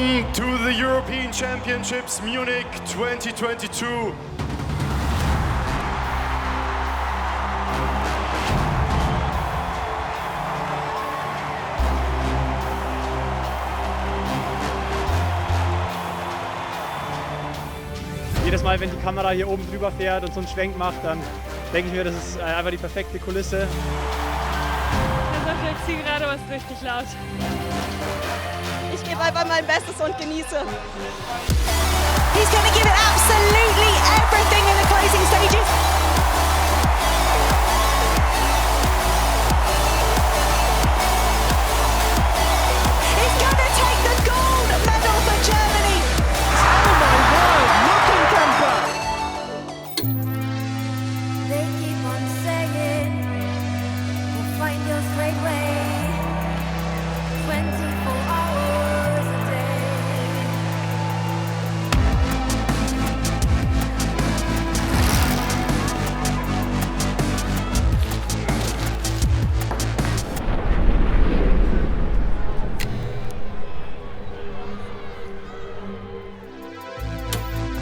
Welcome to the European Championships Munich 2022. Jedes Mal, wenn die Kamera hier oben drüber fährt und so einen Schwenk macht, dann denke ich mir, das ist einfach die perfekte Kulisse. Ich sag der Zielgerade, aber es ist richtig laut. Ich gebe einfach mein Bestes und genieße. He's going to give it absolutely everything in the closing stages. He's going to take the gold medal for Germany. Oh my word, looking camper. They keep on saying, we'll find your straight way. 24 hours a day.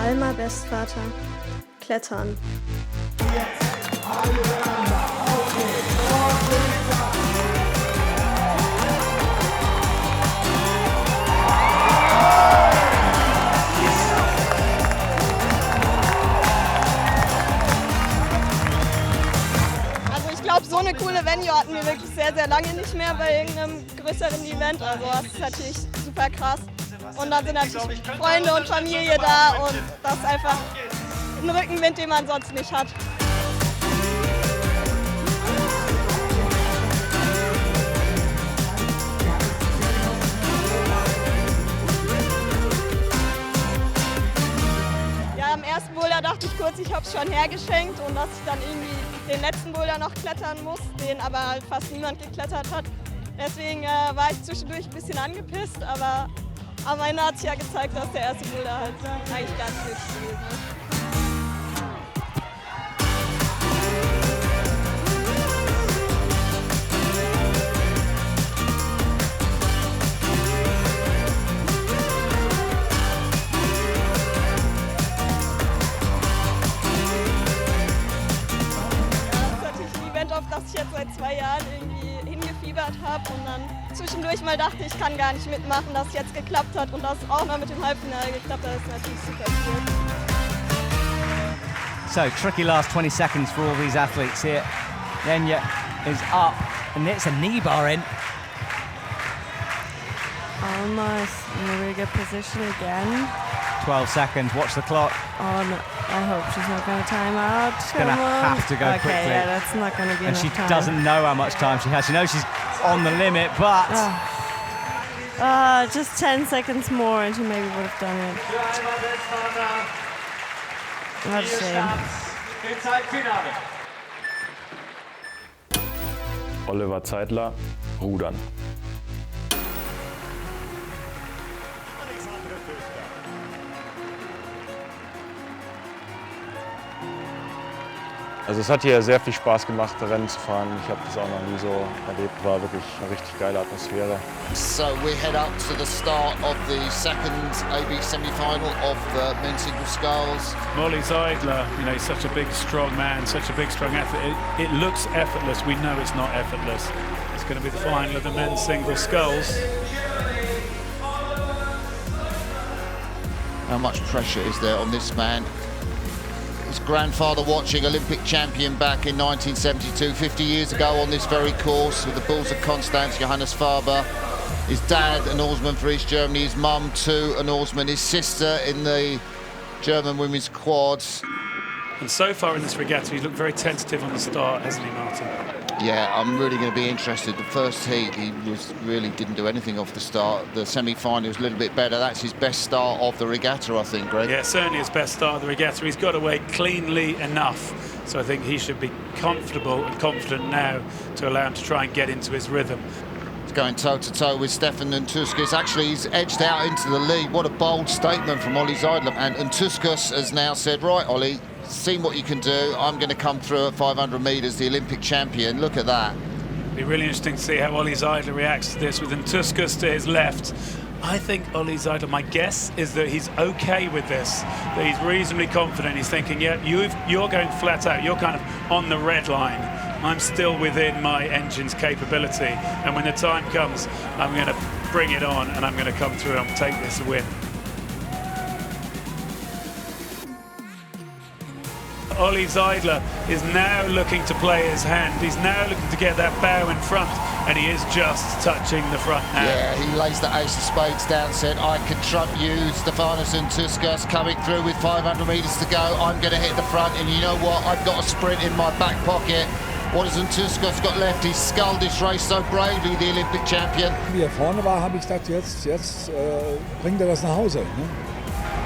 Alma Bestvater. Klettern. Also ich glaube, so eine coole Venue hatten wir wirklich sehr, sehr lange nicht mehr bei irgendeinem größeren Event. Also das ist natürlich super krass. Und dann sind natürlich Freunde und Familie da und das ist einfach ein Rückenwind, den man sonst nicht hat. Ja, am ersten Boulder dachte ich kurz, ich habe es schon hergeschenkt und dass ich dann irgendwie den letzten Boulder noch klettern muss, den aber halt fast niemand geklettert hat. Deswegen war ich zwischendurch ein bisschen angepisst, aber am Ende hat sich ja gezeigt, dass der erste Boulder halt eigentlich ganz nützlich gewesen ist. Auf das ich jetzt seit 2 Jahren irgendwie hingefiebert habe und dann zwischendurch mal dachte, ich kann gar nicht mitmachen, dass es jetzt geklappt hat und dass es auch noch mit dem Halbfinale geklappt hat, ist natürlich super cool. So, tricky last 20 seconds for all these athletes here. Lenya is up and it's a knee bar in. Almost in a really good position again. 12 seconds, watch the clock. Oh no, I hope she's not going to time out. She's going to have to go quickly. Okay, yeah, that's not going to be and enough she time. doesn't know how much time she has. She knows she's on the limit, but... Just 10 seconds more and she maybe would have done it. What a shame. Oliver Zeitler, Rudern. Also es hat hier sehr viel Spaß gemacht, Rennen zu fahren. Ich habe das auch noch nie so erlebt. War wirklich eine richtig geile Atmosphäre. So we head up to the start of the second AB semi-final of the men's single sculls. Molly Zeidler, you know, he's such a big, strong man, such a big, strong athlete. It looks effortless. We know it's not effortless. It's going to be the final of the men's single sculls. How much pressure is there on this man? His grandfather watching, Olympic champion back in 1972, 50 years ago on this very course with the Bulls of Konstanz, Johannes Faber. His dad, an oarsman for East Germany, his mum too, an oarsman, his sister in the German women's quads. And so far in this regatta, he's looked very tentative on the start, hasn't he, Martin? Yeah, I'm really going to be interested. The first heat, he really didn't do anything off the start. The semi-final was a little bit better. That's his best start of the regatta, I think, Greg. Yeah, certainly his best start of the regatta. He's got away cleanly enough. So I think he should be comfortable and confident now to allow him to try and get into his rhythm. He's going toe-to-toe with Stefan Untuskus. Actually, he's edged out into the lead. What a bold statement from Ollie Zeidler. And Untuskus has now said, right, Ollie, seen what you can do. I'm going to come through at 500 metres, the Olympic champion. Look at that. It'll be really interesting to see how Ollie Zeidler reacts to this, with Untuskus to his left I think Olli Zeidler, my guess is that he's okay with this, that he's reasonably confident. He's thinking, yeah, you're going flat out, you're kind of on the red line. I'm still within my engine's capability, and when the time comes, I'm going to bring it on and I'm going to come through and take this win. Olli Zeidler is now looking to play his hand. He's now looking to get that bow in front, and he is just touching the front now. Yeah, he lays the ace of spades down, said, I can trump you, Stefanos and Tuskas coming through with 500 metres to go. I'm going to hit the front, and you know what? I've got a sprint in my back pocket. What has Tuskas got left? He's sculled this race so bravely, the Olympic champion. Wie vorne war, habe ich gedacht, jetzt bringt das nach Hause. Ne?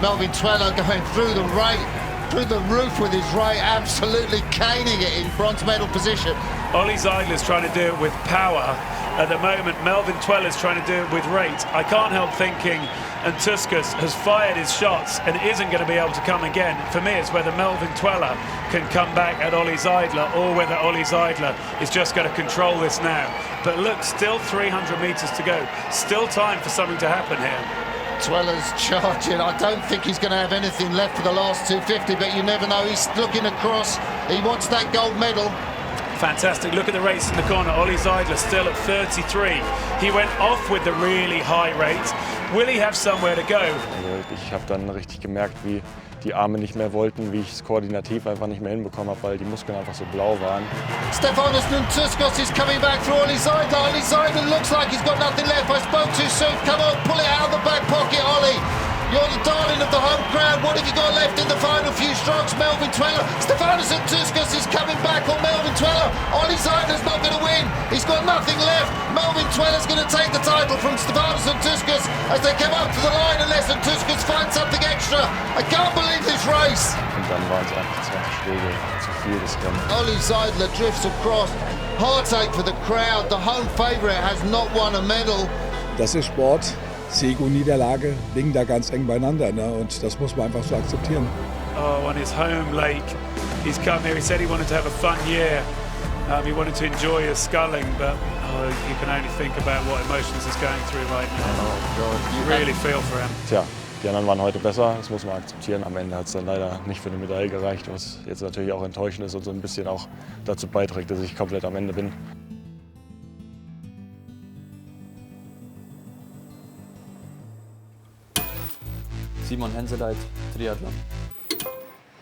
Melvin Tweller going through the roof with his right, absolutely caning it in bronze medal position. Olli Zeidler's trying to do it with power. At the moment, Melvin Tweller's trying to do it with rate. I can't help thinking, and Tuskas has fired his shots and isn't going to be able to come again. For me, it's whether Melvin Tweller can come back at Olli Zeidler or whether Olli Zeidler is just going to control this now. But look, still 300 metres to go. Still time for something to happen here. Tweller's charging. I don't think he's going to have anything left for the last 250, but you never know. He's looking across. He wants that gold medal. Fantastic. Look at the race in the corner. Olli Zeidler still at 33. He went off with the really high rate. Will he have somewhere to go? Ich habe dann richtig gemerkt, wie die Arme nicht mehr wollten, wie ich es koordinativ einfach nicht mehr hinbekommen habe, weil die Muskeln einfach so blau waren. Stefanos Tuskas is coming back through Olli Zeidler. Olli Zeidler looks like he's got nothing left. I spoke too soon. Come on, pull it out of the back pocket, Olli. You're the darling of the home crowd. What have you got left in the final few strokes? Melvin Tweller. Stefanos Tuskas is coming back on Melvin Tweller. Olli Zeidler's not going to win. He's got nothing left. Melvin Tweller's going to take the title from Stefanos Tuskas as they come up to the line unless Tuskas finds something extra. I can't believe this race. Und dann waren es einfach 20 Schläge zu viel des Rennens. Olli Zeidler drifts across. Heartache for the crowd. The home favourite has not won a medal. Das ist Sport. Sieg und Niederlage liegen da ganz eng beieinander, ne? Und das muss man einfach so akzeptieren. Oh, on his home lake, he's come here. He said he wanted to have a fun year. He wanted to enjoy his sculling, but you can only think about what emotions he's going through right now. You really feel for him. Tja, die anderen waren heute besser, das muss man akzeptieren. Am Ende hat es dann leider nicht für eine Medaille gereicht, was jetzt natürlich auch enttäuschend ist und so ein bisschen auch dazu beiträgt, dass ich komplett am Ende bin. Simon Henseleit, Triathlon.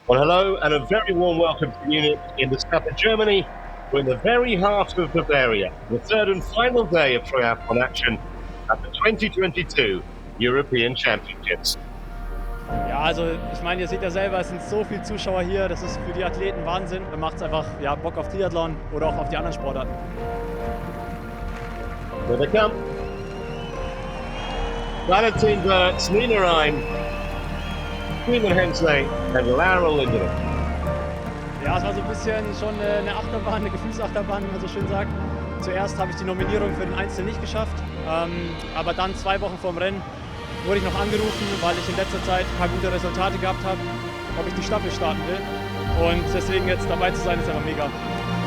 Well, hello and a very warm welcome to Munich in the south of Germany. We're in the very heart of Bavaria, the third and final day of triathlon action at the 2022 European Championships. Ja, also ich meine, ihr seht ja selber, es sind so viele Zuschauer hier, das ist für die Athleten Wahnsinn. Da macht es einfach Bock auf Triathlon oder auch auf die anderen Sportarten. Here they come. Valentin Wirtz, Nina Rhein, Simon Hensley and Lara Lindemann. Ja, es war so ein bisschen schon eine Achterbahn, eine Gefühlsachterbahn, wie man so schön sagt. Zuerst habe ich die Nominierung für den Einzel nicht geschafft, aber dann 2 Wochen vorm Rennen wurde ich noch angerufen, weil ich in letzter Zeit ein paar gute Resultate gehabt habe, ob ich die Staffel starten will. Und deswegen jetzt dabei zu sein, ist einfach mega.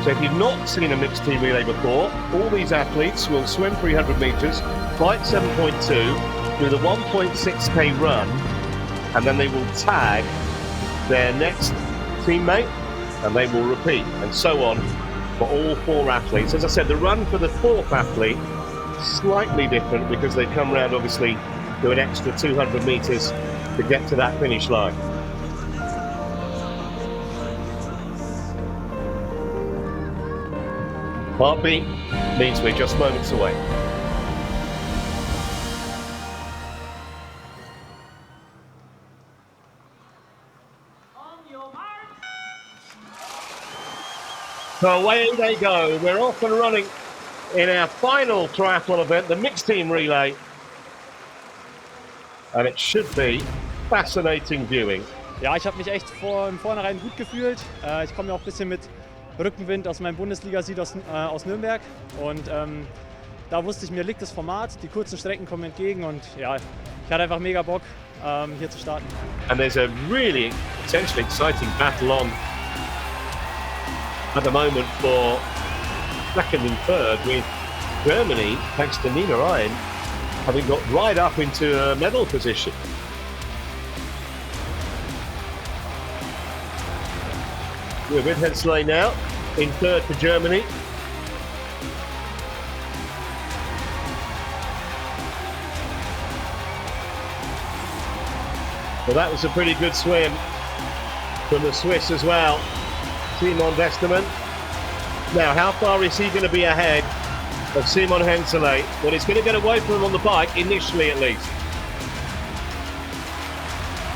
So if you've not seen a mixed team relay before, all these athletes will swim 300 metres, flight 7.2, do the 1.6k run, and then they will tag their next teammate, and they will repeat, and so on for all 4 athletes. As I said, the run for the 4th athlete slightly different because they come round, obviously, do an extra 200 metres to get to that finish line. Heartbeat means we're just moments away. So away they go. We're off and running in our final triathlon event, the mixed team relay. And it should be fascinating viewing. Ja, ich habe mich echt von vornherein gut gefühlt. Ich komme ja auch ein bisschen mit Rückenwind aus meinem Bundesliga-Sieg aus Nürnberg. Und da wusste ich, mir liegt das Format, die kurzen Strecken kommen entgegen. Und ja, ich hatte einfach mega Bock, hier zu starten. And there's a really potentially exciting battle on at the moment for second and third, with Germany, thanks to Nina Rhein, having got right up into a medal position. We're with Henseleit now, in third for Germany. Well, that was a pretty good swim from the Swiss as well, Simon Westermann. Now, how far is he going to be ahead of Simon Henseleit? Well, he's going to get away from him on the bike, initially at least.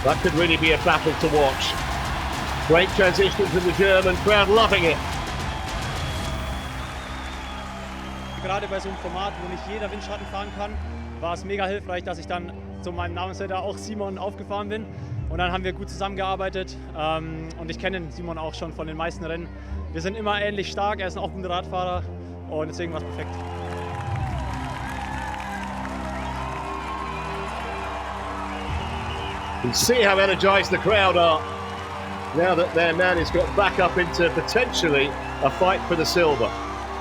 That could really be a battle to watch. Great transition from the German crowd, loving it. Gerade bei so einem Format, wo nicht jeder Windschatten fahren kann, war es mega hilfreich, dass ich dann zu meinem Namensvetter auch Simon aufgefahren bin. Und dann haben wir gut zusammengearbeitet und ich kenne Simon auch schon von den meisten Rennen. Wir sind immer ähnlich stark, er ist auch ein guter Radfahrer und deswegen war es perfekt. You can see how energized the crowd are now that their man has got back up into potentially a fight for the silver.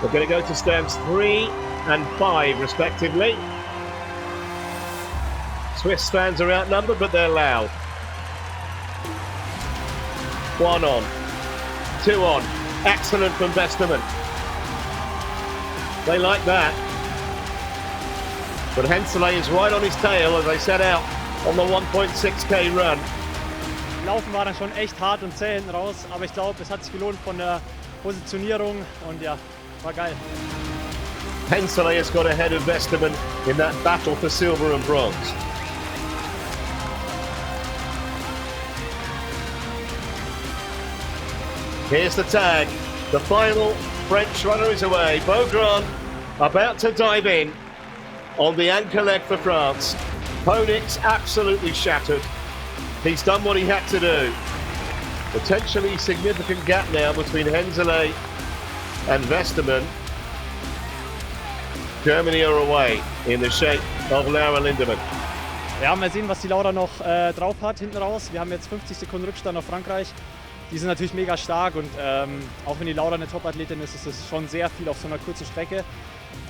We're going to go to stands 3 and 5 respectively. Swiss fans are outnumbered, but they're loud. 1 on, 2 on. Excellent from Westermann. They like that. But Henseleit is right on his tail as they set out on the 1.6k run. Laufen war dann schon echt hart und zäh hinten raus, aber ich glaube, es hat sich gelohnt von der Positionierung und ja, war geil. Henseleit has got ahead of Westermann in that battle for silver and bronze. Here's the tag. The final French runner is away. Beaugrand about to dive in on the anchor leg for France. Honig's absolutely shattered. He's done what he had to do. Potentially significant gap now between Henseleit and Westermann. Germany are away in the shape of Laura Lindemann. Ja, mal sehen, was die Laura noch drauf hat hinten raus. Wir haben jetzt 50 Sekunden Rückstand auf Frankreich. Die sind natürlich mega stark und auch wenn die Laura eine Top-Athletin ist, ist es schon sehr viel auf so einer kurzen Strecke.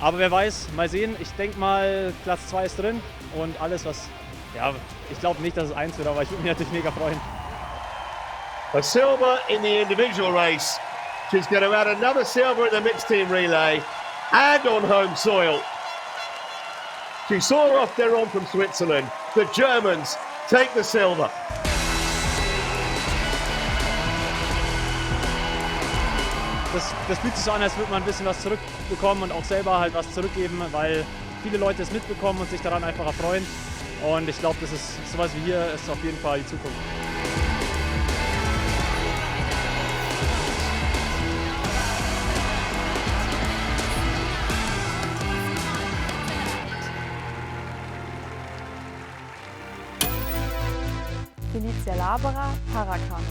Aber wer weiß, mal sehen. Ich denke mal, Platz 2 ist drin und alles, was, ja, ich glaube nicht, dass es 1 wird, aber ich würde mich natürlich mega freuen. A silver in the individual race. She's going to add another silver in the mixed team relay and on home soil. She saw off their own from Switzerland. The Germans take the silver. Das fühlt sich so an, als würde man ein bisschen was zurückbekommen und auch selber halt was zurückgeben, weil viele Leute es mitbekommen und sich daran einfach erfreuen. Und ich glaube, das ist sowas wie hier ist auf jeden Fall die Zukunft. Parakanu.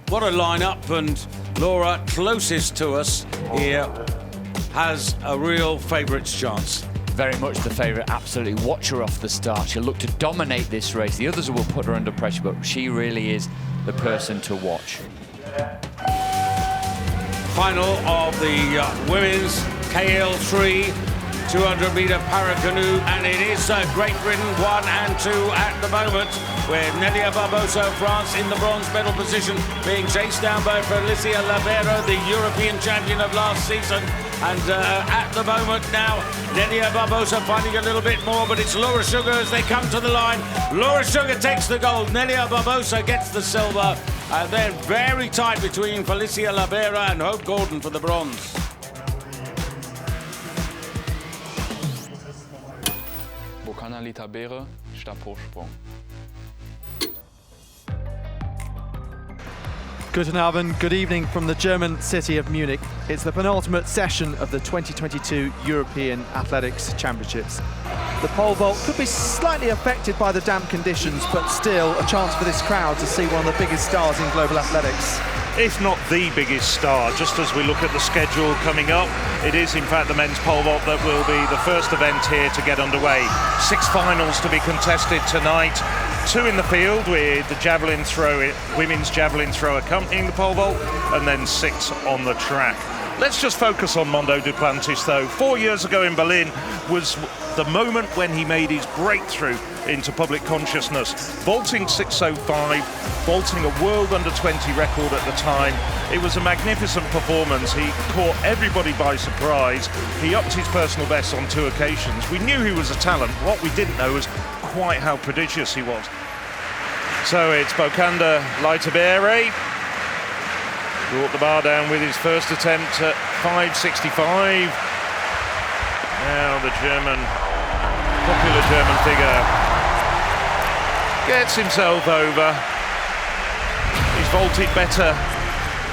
What a lineup, and Laura, closest to us here, has a real favourites chance. Very much the favourite, absolutely. Watch her off the start. She'll look to dominate this race. The others will put her under pressure, but she really is the person to watch. Final of the women's KL3 200-metre paracanoe, and it is Great Britain 1 and 2 at the moment, with Nelia Barbosa of France in the bronze medal position, being chased down by Felicia Labero, the European champion of last season. And at the moment now, Nelia Barbosa finding a little bit more, but it's Laura Sugar as they come to the line. Laura Sugar takes the gold, Nelia Barbosa gets the silver. They're very tight between Felicia Labero and Hope Gordon for the bronze. Lita Beere, Stabhochsprung. Guten Abend, good evening from the German city of Munich. It's the penultimate session of the 2022 European Athletics Championships. The pole vault could be slightly affected by the damp conditions, but still a chance for this crowd to see one of the biggest stars in global athletics. If not the biggest star, just as we look at the schedule coming up, it is in fact the men's pole vault that will be the first event here to get underway. 6 finals to be contested tonight, 2 in the field with the javelin throw, women's javelin throw accompanying the pole vault, and then 6 on the track. Let's just focus on Mondo Duplantis, though. 4 years ago in Berlin was the moment when he made his breakthrough into public consciousness, vaulting 605, vaulting a world under-20 record at the time. It was a magnificent performance. He caught everybody by surprise. He upped his personal best on 2 occasions. We knew he was a talent. What we didn't know was quite how prodigious he was. So it's Bokanda Leitabere. Brought the bar down with his first attempt at 565. Now the popular German figure gets himself over. He's vaulted better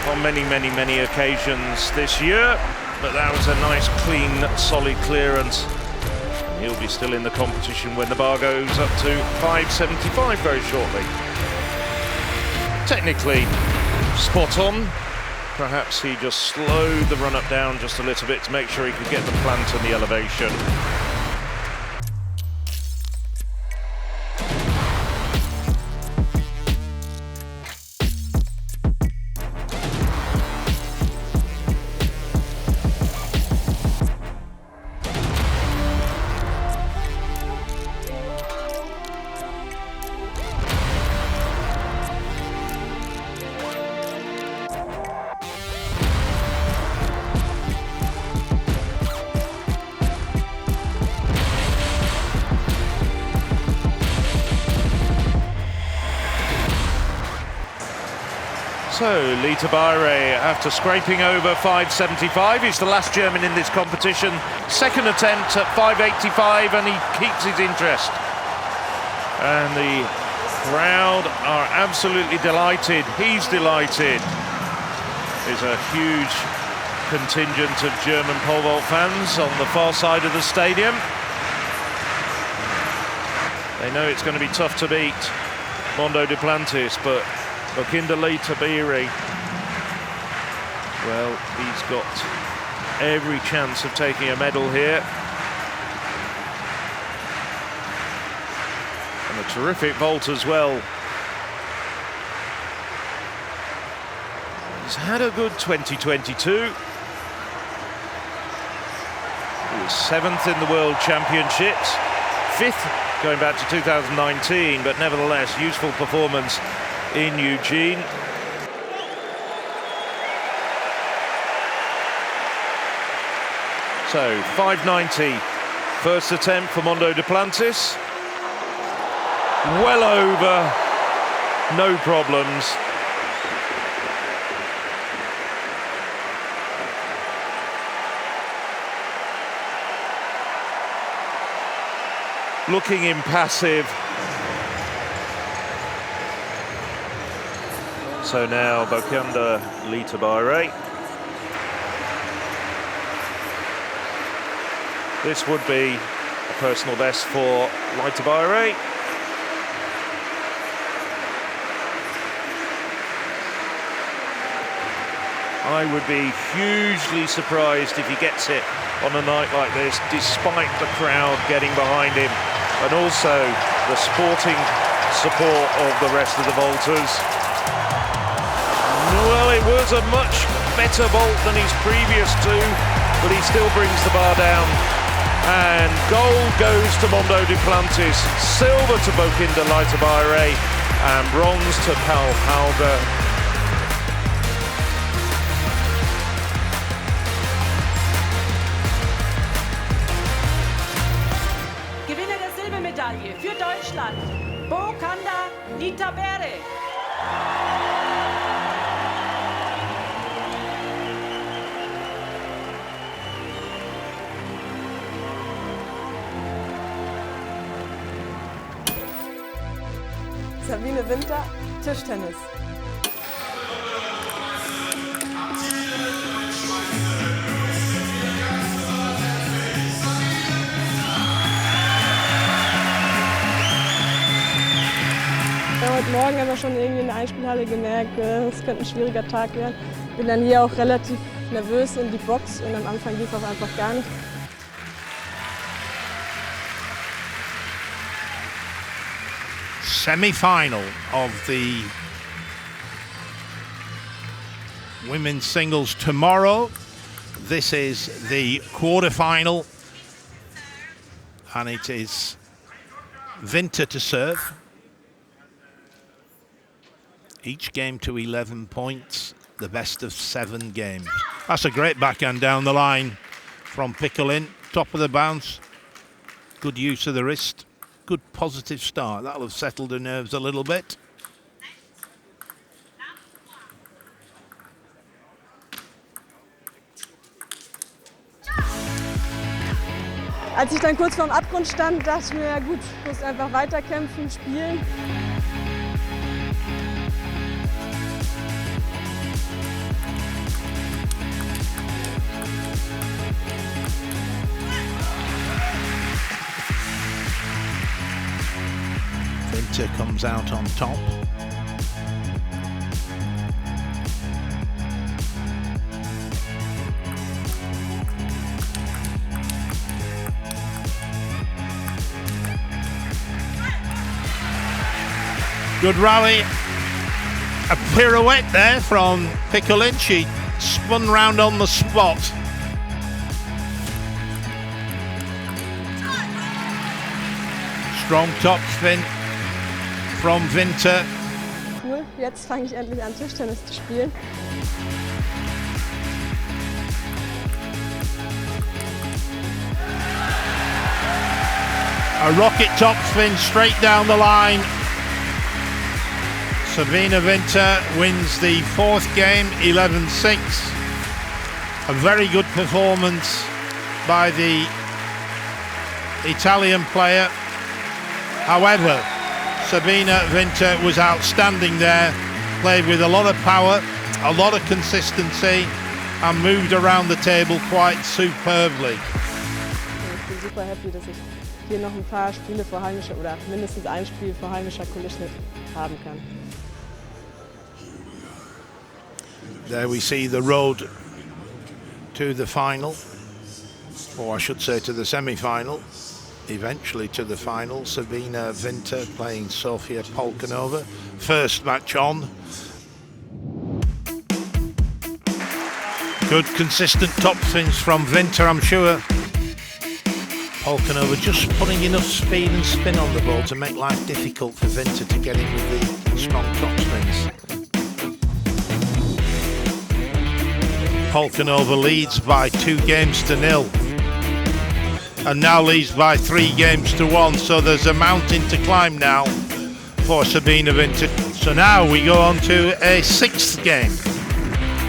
on many occasions this year, but that was a nice, clean, solid clearance. He'll be still in the competition when the bar goes up to 575 very shortly. Technically spot on. Perhaps he just slowed the run-up down just a little bit to make sure he could get the plant and the elevation. So, Leitabere, after scraping over 575, he's the last German in this competition. Second attempt at 585, and he keeps his interest. And the crowd are absolutely delighted. He's delighted. There's a huge contingent of German pole vault fans on the far side of the stadium. They know it's going to be tough to beat Mondo Duplantis, but Bokanda Leitabere, well, he's got every chance of taking a medal here. And a terrific vault as well. He's had a good 2022. He was 7th in the World Championships, 5th going back to 2019, but nevertheless, useful performance in Eugene. So 590, first attempt for Mondo Duplantis. Well over, no problems. Looking impassive. So now Bokanda Leitabere. This would be a personal best for Leitabere. I would be hugely surprised if he gets it on a night like this, despite the crowd getting behind him, and also the sporting support of the rest of the vaulters. Well, it was a much better vault than his previous 2, but he still brings the bar down. And gold goes to Mondo Duplantis, silver to Bokanda Leitabere, and bronze to Paul Hauger. Gewinner der Silbermedaille für Deutschland, Bokanda Leitabere. Sabine Winter, Tischtennis. Ja, heute Morgen haben wir schon irgendwie in der Einspielhalle gemerkt, es könnte ein schwieriger Tag werden. Bin dann hier auch relativ nervös in die Box und am Anfang lief es einfach gar nicht. Semi-final of the women's singles tomorrow. This is the quarter-final, and it is Winter to serve. Each game to 11 points, the best of 7 games. That's a great backhand down the line from Piccolin, top of the bounce. Good use of the wrist, good positive start. That'll have settled her nerves a little bit. Als ich dann kurz vorm Abgrund stand, dachte ich mir, ja gut, ich muss einfach weiterkämpfen, spielen. Winter comes out on top. Good rally, a pirouette there from Piccolin. She spun round on the spot. Strong top spin from Winter. Cool, jetzt fange ich endlich an, Tischtennis zu spielen. A rocket top spin straight down the line. Sabine Winter wins the 4th game, 11-6. A very good performance by the Italian player. However, Sabine Winter was outstanding there, played with a lot of power, a lot of consistency, and moved around the table quite superbly. Ich bin super happy, dass ich hier noch ein paar Spiele vor heimischer oder mindestens ein Spiel vor heimischer Kulisse haben kann. There we see the road to the final, or I should say to the semi-final, eventually to the final. Sabine Winter playing Sofia Polkanova. First match on. Good consistent top spins from Winter, I'm sure. Polkanova just putting enough speed and spin on the ball to make life difficult for Winter to get in with the strong top spins. Polkanova leads by 2-0, and now leads by 3-1, so there's a mountain to climb now for Sabine Winter. So now we go on to a 6th game,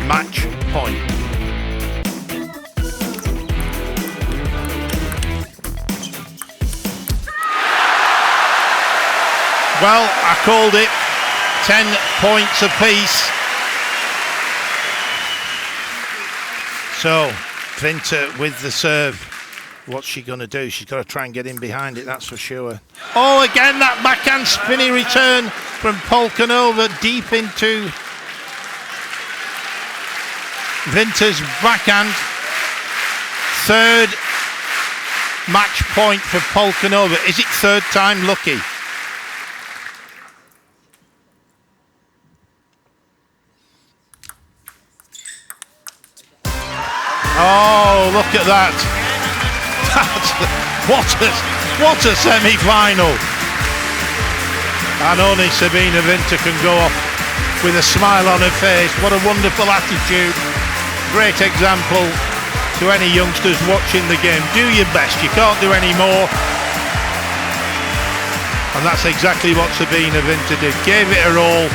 match point. Well, I called it, 10 points apiece. So, Winter with the serve. What's she going to do? She's got to try and get in behind it, that's for sure. Oh, again, that backhand spinny return from Polkanova deep into Winter's backhand. 3rd match point for Polkanova. Is it 3rd time lucky? Oh, look at that. What a semi-final. And only Sabine Winter can go off with a smile on her face. What a wonderful attitude. Great example to any youngsters watching the game. Do your best, you can't do any more. And that's exactly what Sabine Winter did. Gave it her all,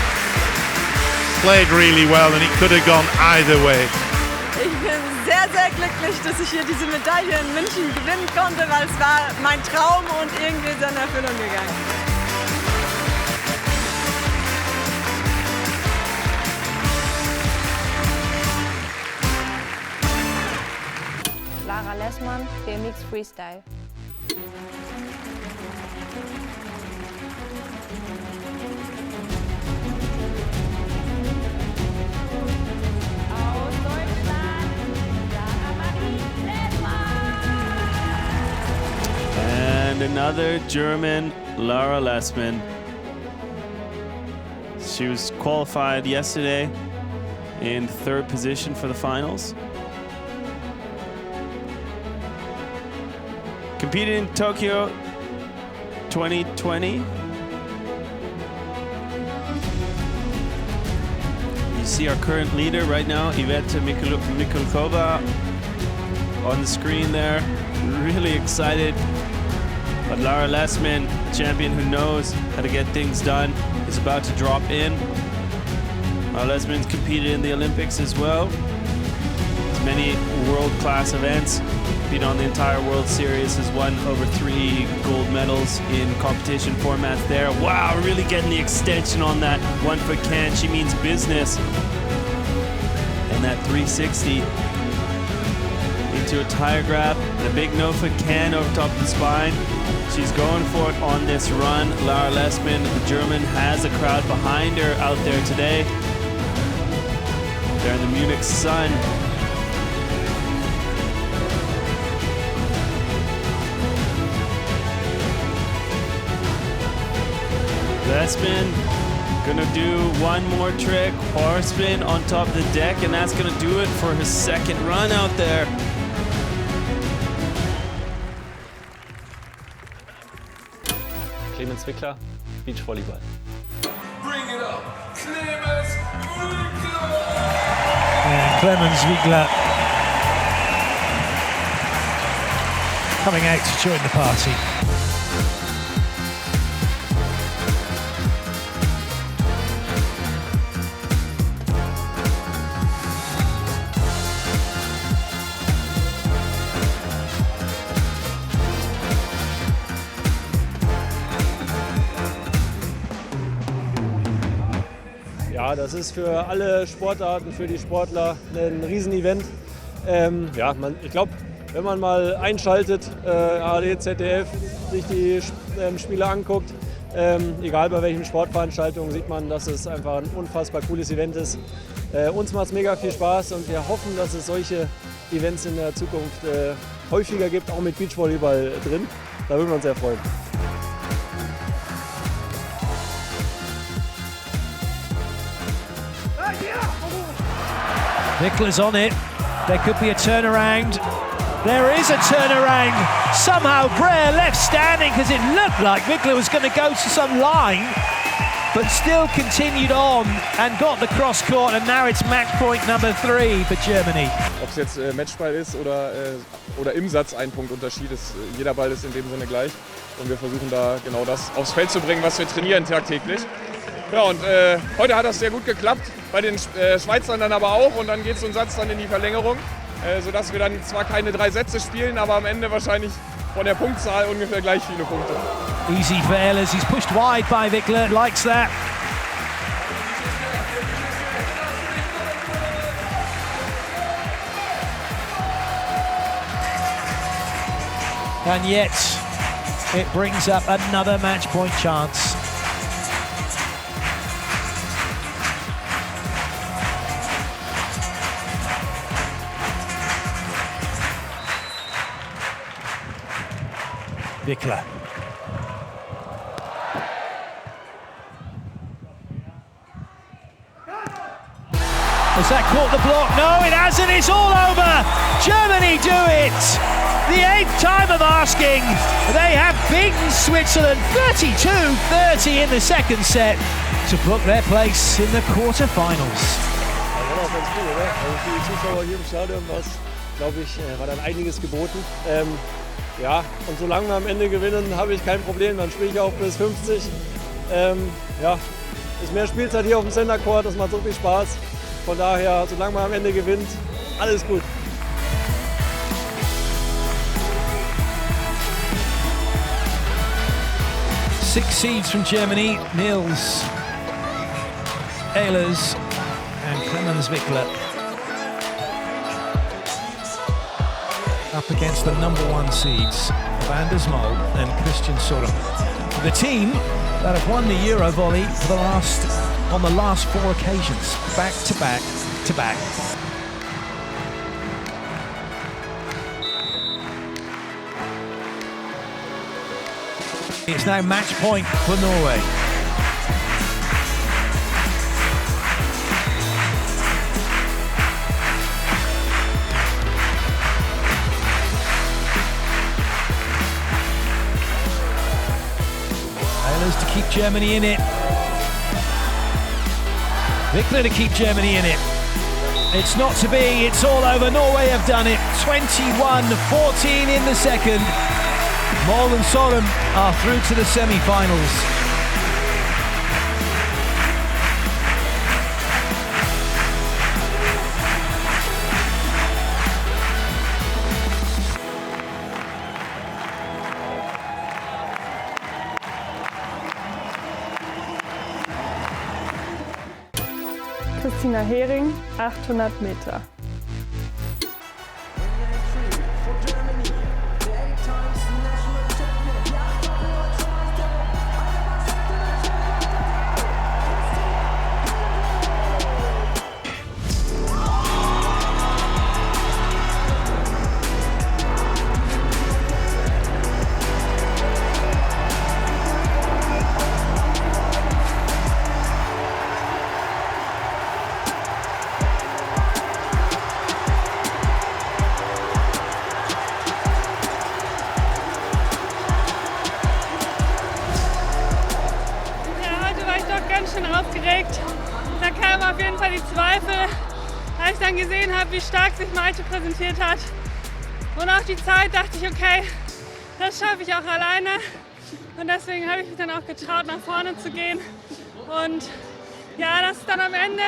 played really well, and it could have gone either way. Ich bin sehr, sehr glücklich, dass ich hier diese Medaille in München gewinnen konnte, weil es war mein Traum und irgendwie ist er in Erfüllung gegangen. Lara Lessmann, BMX Freestyle. And another German, Lara Lessmann. She was qualified yesterday in 3rd position for the finals. Competed in Tokyo 2020. You see our current leader right now, Iveta Mikulkova, on the screen there. Really excited. But Lara Lessman, champion who knows how to get things done, is about to drop in. Lara Lessman's competed in the Olympics as well. There's many world-class events. Competed on the entire World Series, has won over 3 gold medals in competition formats there. Wow, really getting the extension on that 1 foot can. She means business. And that 360 into a tire grab and a big no foot can over top of the spine. She's going for it on this run. Lara Lessman, the German, has a crowd behind her out there today. They're in the Munich sun. Lessman gonna do one more trick, horse spin on top of the deck, and that's gonna do it for his second run out there. Clemens Wickler, Beachvolleyball. Bring it up, Clemens Wickler! Yeah, Clemens Wickler coming out to join the party. Ja, das ist für alle Sportarten, für die Sportler ein Riesenevent. Ja, ich glaube, wenn man mal einschaltet, ARD, ZDF, sich die Spiele anguckt, egal bei welchen Sportveranstaltungen, sieht man, dass es einfach ein unfassbar cooles Event ist. Uns macht es mega viel Spaß und wir hoffen, dass es solche Events in der Zukunft häufiger gibt, auch mit Beachvolleyball drin. Da würden wir uns sehr freuen. Wickler's on it. There could be a turnaround. There is a turnaround. Somehow Brer left standing because it looked like Wickler was going to go to some line, but still continued on and got the cross court, and now it's match point number 3 for Germany. Ob es jetzt Matchball ist oder im Satz ein Punktunterschied ist, jeder Ball ist in dem Sinne gleich und wir versuchen da genau das aufs Feld zu bringen, was wir trainieren tagtäglich. Ja, und heute hat das sehr gut geklappt, bei den Schweizern dann aber auch, und dann geht so ein Satz dann in die Verlängerung, sodass wir dann zwar keine 3 Sätze spielen, aber am Ende wahrscheinlich von der Punktzahl ungefähr gleich viele Punkte. Easy for Ehlers, he's pushed wide by Wickler, likes that. And yet, it brings up another match point chance. Wickler. Has that caught the block? No, it hasn't. It's all over. Germany do it. The 8th time of asking. They have beaten Switzerland 32-30 in the second set to book their place in the quarterfinals. Ja, war auch ganz cool, oder? Also für die Zuschauer hier im Stadion glaube ich, war dann einiges geboten. Ja, und solange wir am Ende gewinnen, habe ich kein Problem. Dann spiele ich auch bis 50. Ja, ist mehr Spielzeit hier auf dem Center Court, das macht so viel Spaß. Von daher, solange man am Ende gewinnt, alles gut. Six seeds from Germany, Nils Ehlers and Clemens Wickler. Up against the #1 seeds, Van der Smol and Christian Sorum. The team that have won the Euro volley for on the last 4 occasions, back to back to back. It's now match point for Norway. Germany in it. Wickler to keep Germany in it. It's not to be, it's all over. Norway have done it. 21-14 in the second. Mål and Sorum are through to the semi-finals. Christina Hering, 800 Meter. Aufgeregt. Da kamen auf jeden Fall die Zweifel, als ich dann gesehen habe, wie stark sich Malte präsentiert hat. Und auch die Zeit dachte ich, okay, das schaffe ich auch alleine. Und deswegen habe ich mich dann auch getraut, nach vorne zu gehen. Und ja, dass es dann am Ende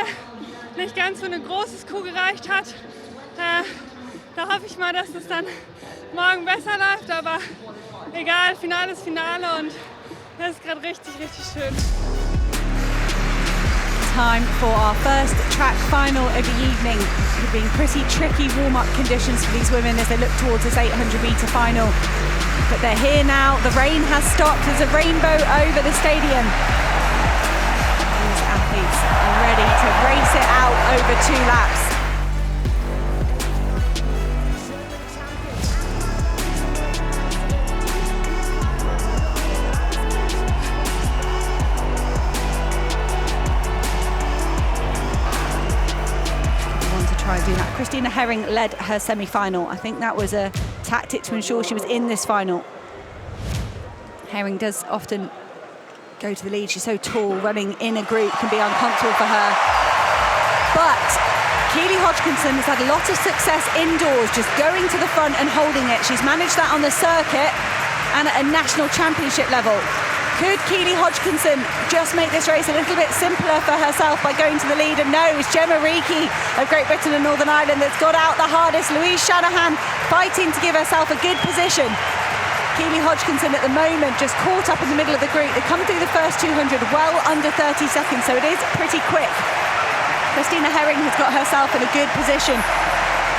nicht ganz so eine große Kuh gereicht hat, da hoffe ich mal, dass es dann morgen besser läuft. Aber egal, Finale ist Finale und das ist gerade richtig, richtig schön. Time for our first track final of the evening. It's been pretty tricky warm-up conditions for these women as they look towards this 800-metre final. But they're here now. The rain has stopped. There's a rainbow over the stadium. These athletes are ready to race it out over 2 laps. Do that. Christina Hering led her semi-final. I think that was a tactic to ensure she was in this final. Hering does often go to the lead. She's so tall, running in a group can be uncomfortable for her. But Keely Hodgkinson has had a lot of success indoors, just going to the front and holding it. She's managed that on the circuit and at a national championship level. Could Keely Hodgkinson just make this race a little bit simpler for herself by going to the lead? And no, it's Gemma Reekie of Great Britain and Northern Ireland that's got out the hardest. Louise Shanahan fighting to give herself a good position. Keely Hodgkinson at the moment just caught up in the middle of the group. They come through the first 200 well under 30 seconds, so it is pretty quick. Christina Hering has got herself in a good position.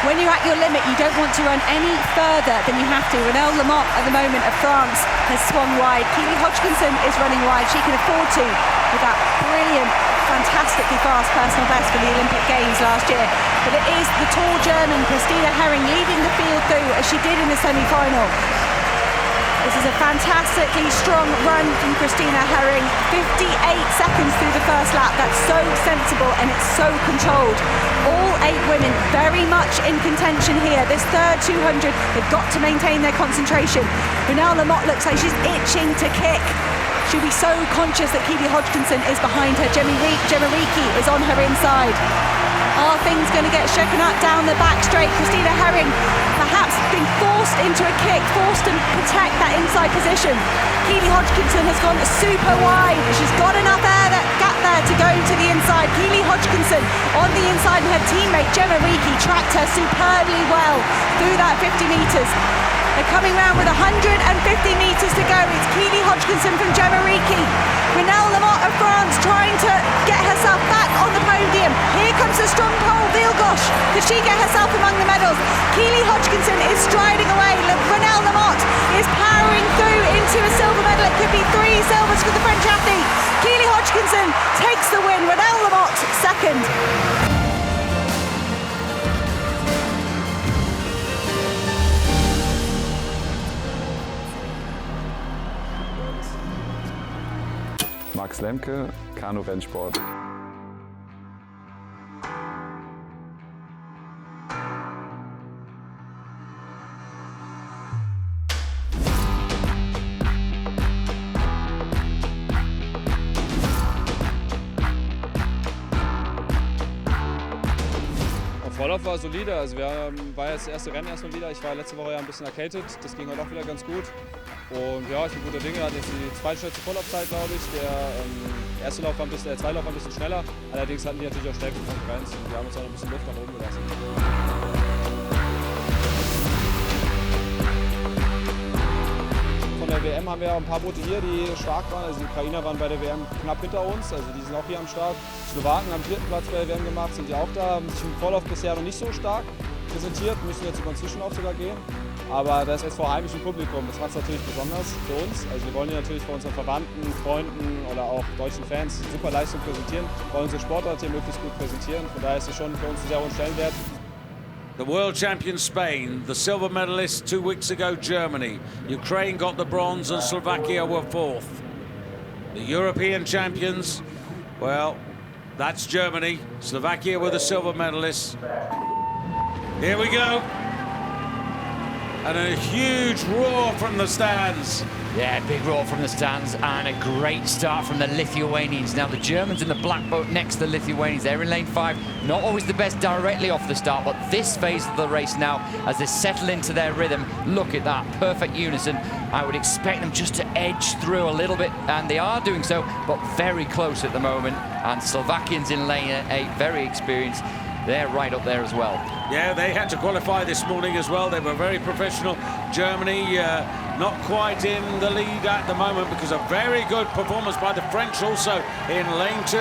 When you're at your limit, you don't want to run any further than you have to. Renelle Lamotte at the moment of France has swung wide. Keely Hodgkinson is running wide. She can afford to with that brilliant, fantastically fast personal best for the Olympic Games last year. But it is the tall German Christina Hering leading the field through as she did in the semi-final. This is a fantastically strong run from Christina Hering. 58 seconds through the first lap. That's so sensible and it's so controlled. All 8 women very much in contention here. This third 200, they've got to maintain their concentration. Renelle Lamotte looks like she's itching to kick. She'll be so conscious that Keely Hodgkinson is behind her. Gemma Reekie is on her inside. Are things going to get shaken up down the back straight? Christina Hering perhaps being forced into a kick, forced to protect that inside position. Keely Hodgkinson has gone super wide. She's got enough gap there to go to the inside. Keely Hodgkinson on the inside and her teammate Gemma Reekie tracked her superbly well through that 50 metres. They're coming round with 150 metres to go. It's Keely Hodgkinson from Gemma Reekie. Renelle Lamotte of France trying to get herself back on the podium. Here comes the strong pole, Vilgosh. Could she get herself among the medals? Keely Hodgkinson is striding away. Renelle Lamotte is powering through into a silver medal. It could be 3 silvers for the French athlete. Keely Hodgkinson takes the win. Renelle Lamotte second. Max Lemke, Kanu-Rennsport. Vorlauf war solide, also war jetzt das erste Rennen erstmal wieder. Ich war letzte Woche ja ein bisschen erkältet, das ging heute auch wieder ganz gut. Und ja, ich bin guter Dinge, hatte jetzt die zweitschnellste Vorlaufzeit, glaube ich. Der erste Lauf war ein bisschen, der zweite Lauf war ein bisschen schneller, allerdings hatten die natürlich auch stärkere Konkurrenz und wir haben uns auch noch ein bisschen Luft nach oben gelassen. Von der WM haben wir ein paar Boote hier, die stark waren. Also die Ukrainer waren bei der WM knapp hinter uns, also die sind auch hier am Start. Slowaken haben 4. Platz bei der WM gemacht, sind die auch da, haben sich im Vorlauf bisher noch nicht so stark präsentiert, müssen jetzt über den Zwischenlauf sogar gehen. Aber das ist jetzt vor heimischem Publikum, das macht es natürlich besonders für uns. Also wir wollen hier natürlich vor unseren Verwandten, Freunden oder auch deutschen Fans super Leistung präsentieren, wollen unsere Sportart hier möglichst gut präsentieren. Von daher ist es schon für uns einen sehr hohen Stellenwert. The world champion Spain, the silver medalist 2 weeks ago Germany, Ukraine got the bronze and Slovakia were 4th. The European champions, well, that's Germany, Slovakia were the silver medalists. Here we go. And a huge roar from the stands. Yeah, big roar from the stands and a great start from the Lithuanians. Now the Germans in the black boat next to the Lithuanians, they're in lane 5. Not always the best directly off the start, but this phase of the race now, as they settle into their rhythm, look at that, perfect unison. I would expect them just to edge through a little bit, and they are doing so, but very close at the moment. And Slovakians in lane 8, very experienced. They're right up there as well. Yeah, they had to qualify this morning as well. They were very professional. Germany not quite in the lead at the moment because a very good performance by the French also in lane 2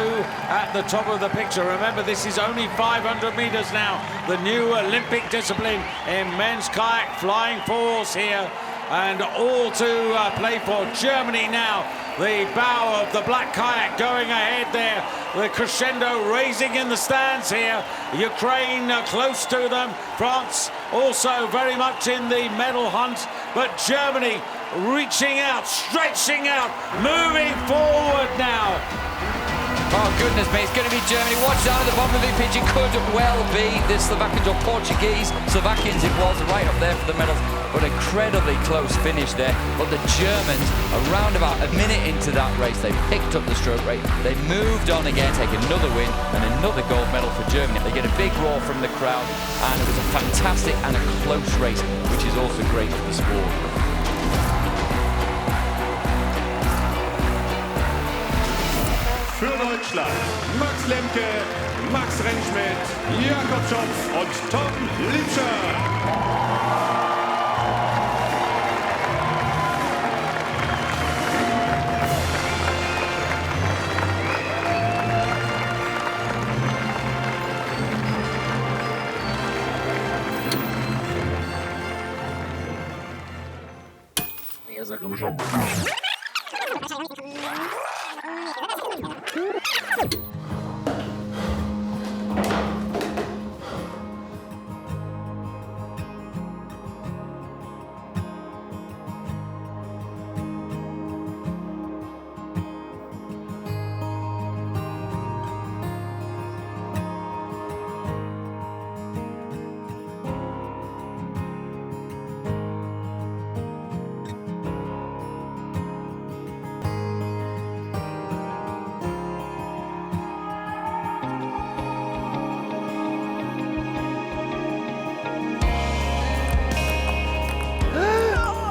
at the top of the picture. Remember, this is only 500 meters now. The new Olympic discipline in men's kayak, flying fours here. And all to play for Germany now. The bow of the black kayak going ahead there. The crescendo raising in the stands here. Ukraine close to them. France also very much in the medal hunt. But Germany reaching out, stretching out, moving forward now. Oh goodness me, it's going to be Germany. Watch down at the bottom of the pitch. It could well be the Slovakians or Portuguese. Slovakians it was, right up there for the medals. But incredibly close finish there. But the Germans, around about a minute into that race, they picked up the stroke rate. They moved on again, take another win and another gold medal for Germany. They get a big roar from the crowd, and it was a fantastic and a close race, which is also great for the sport. Für Deutschland Max Lemke, Max Rentschmidt, Jakob Schopf und Tom Liebscher.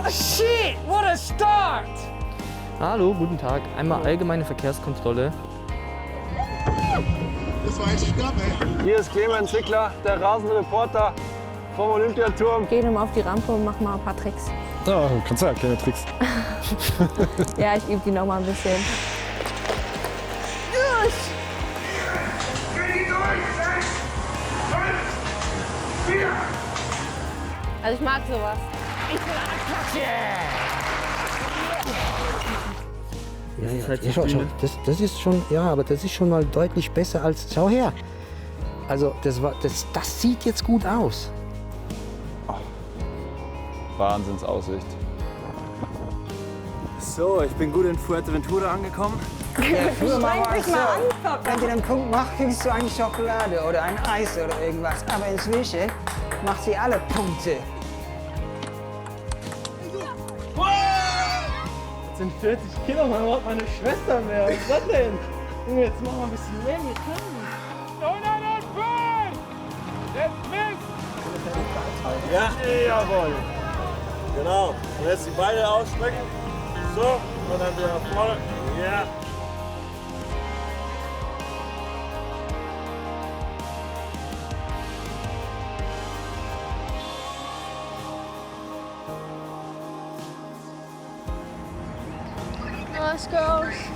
Shit, what a start! Hallo, guten Tag. Einmal allgemeine Verkehrskontrolle. Das war echt knapp, ey. Hier ist Clemens Zickler, der Rasenreporter vom Olympiaturm. Geh mal auf die Rampe und mach mal ein paar Tricks. Ja, kannst ja, kleine Tricks. Ja, ich übe die noch mal ein bisschen. Also ich mag sowas. Ich will Attacke! Schau, das ist schon, ja, aber das ist schon mal deutlich besser als, schau her. Also das sieht jetzt gut aus. Wahnsinnsaussicht. So, ich bin gut in Fuerteventura angekommen. Ja, früher mal war es so, Wenn du einen Punkt machst, kriegst du eine Schokolade oder ein Eis oder irgendwas. Aber inzwischen macht sie alle Punkte. Das sind 40 Kilo, man braucht meine Schwester mehr. Was ist das denn? Junge, jetzt machen wir ein bisschen mehr hier drin. No, no, no, burn! Let's Ja. Jawohl. Genau. Und jetzt die Beine ausstrecken. So. Und dann wieder nach vorne. Ja. Nice girls.